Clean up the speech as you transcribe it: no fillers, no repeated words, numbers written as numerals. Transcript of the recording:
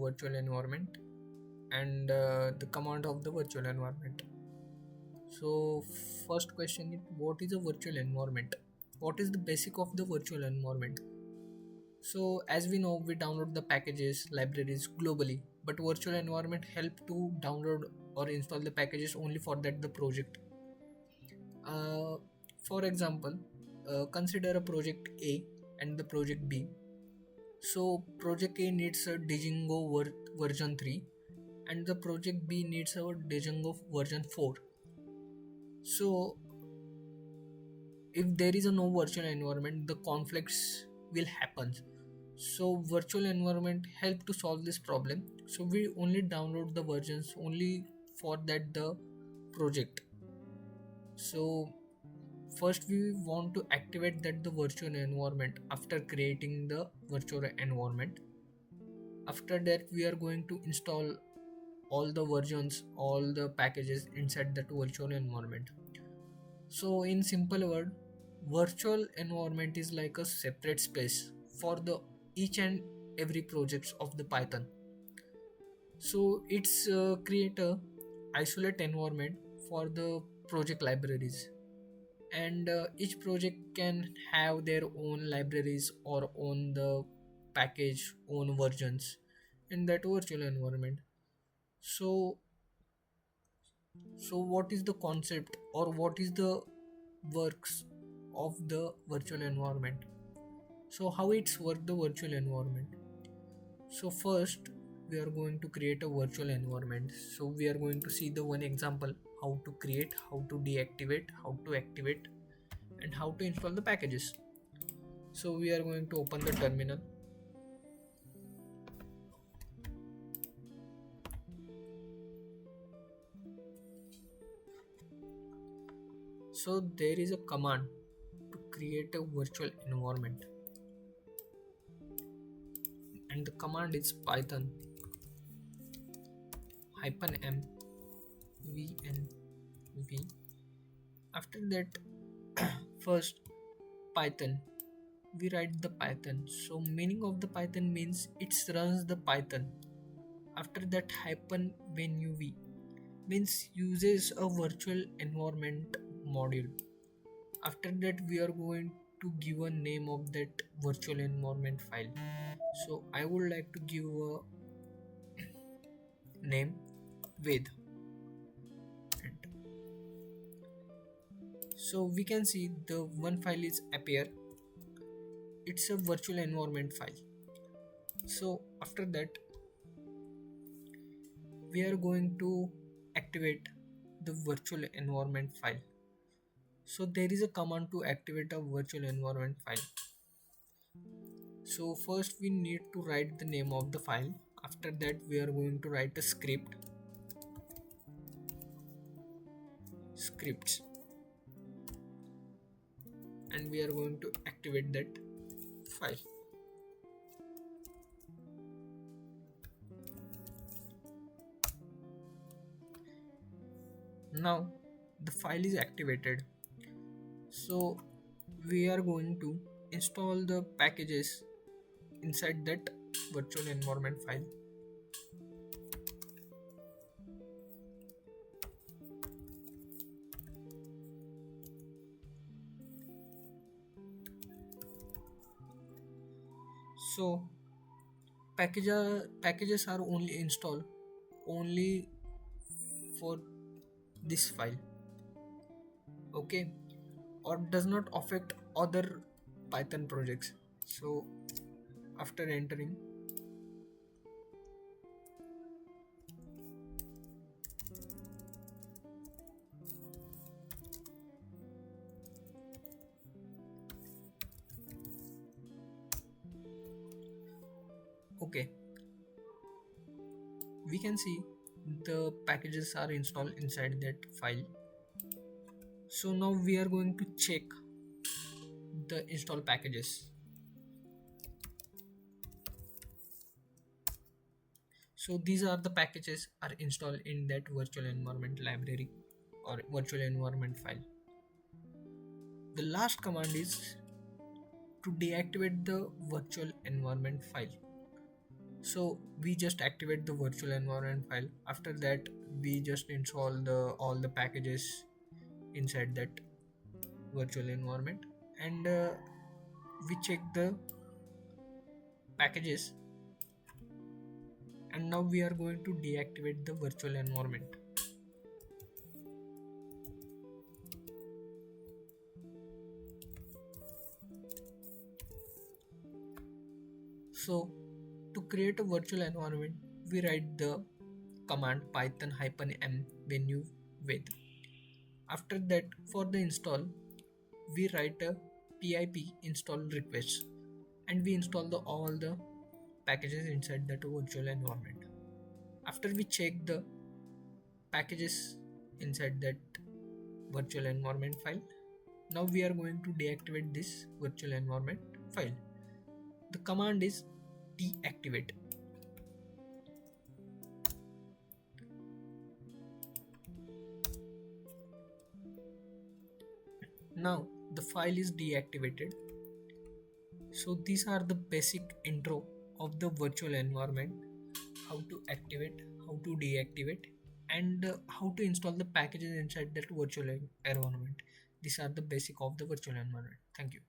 virtual environment and the command of the virtual environment. So first question is, what is a virtual environment? What is the basic of the virtual environment? So as we know, we download the packages, libraries globally, but virtual environment help to download or install the packages only for that the project. Uh, for example, consider a project A and the project B. So project A needs a Django version 3 and the project B needs a Django version 4. So if there is a no virtual environment, the conflicts will happen. So virtual environment help to solve this problem. So we only download the versions only for that the project. So first we want to activate that the virtual environment after creating the virtual environment. After that we are going to install all the versions, all the packages inside that virtual environment. So in simple word, virtual environment is like a separate space for the each and every projects of the Python. So it's create a isolate environment for the project libraries, and each project can have their own libraries or own the package, own versions in that virtual environment. So what is the concept or what is the works of the virtual environment? So how it's work the virtual environment? So first we are going to create a virtual environment. So we are going to see the one example, how to create, how to deactivate, how to activate, and how to install the packages. So we are going to open the terminal. So there is a command to create a virtual environment, and the command is python -m vnv. After that, first python, we write the python. So meaning of the python means it runs the python. After that, hyphen -v means uses a virtual environment module. After that we are going to give a name of that virtual environment file. So I would like to give a name with. So we can see the one file is appear. It's a virtual environment file. So after that we are going to activate the virtual environment file. So there is a command to activate a virtual environment file. So first we need to write the name of the file. After that we are going to write a scripts, and we are going to activate that file. Now the file is activated. So we are going to install the packages inside that virtual environment file. So packages are only installed only for this file, okay, or does not affect other Python projects. So after entering, okay, we can see the packages are installed inside that file. So now we are going to check the install packages. So these are the packages are installed in that virtual environment library or virtual environment file. The last command is to deactivate the virtual environment file. So we just activate the virtual environment file. After that, we just install the all the packages inside that virtual environment, and we check the packages, and now we are going to deactivate the virtual environment. So to create a virtual environment, we write the command python -m menu with. After that, for the install, we write a pip install request, and we install all the packages inside that virtual environment. After we check the packages inside that virtual environment file, now we are going to deactivate this virtual environment file. The command is deactivate. Now the file is deactivated. So these are the basic intro of the virtual environment: how to activate, how to deactivate, and how to install the packages inside that virtual environment. These are the basic of the virtual environment. Thank you.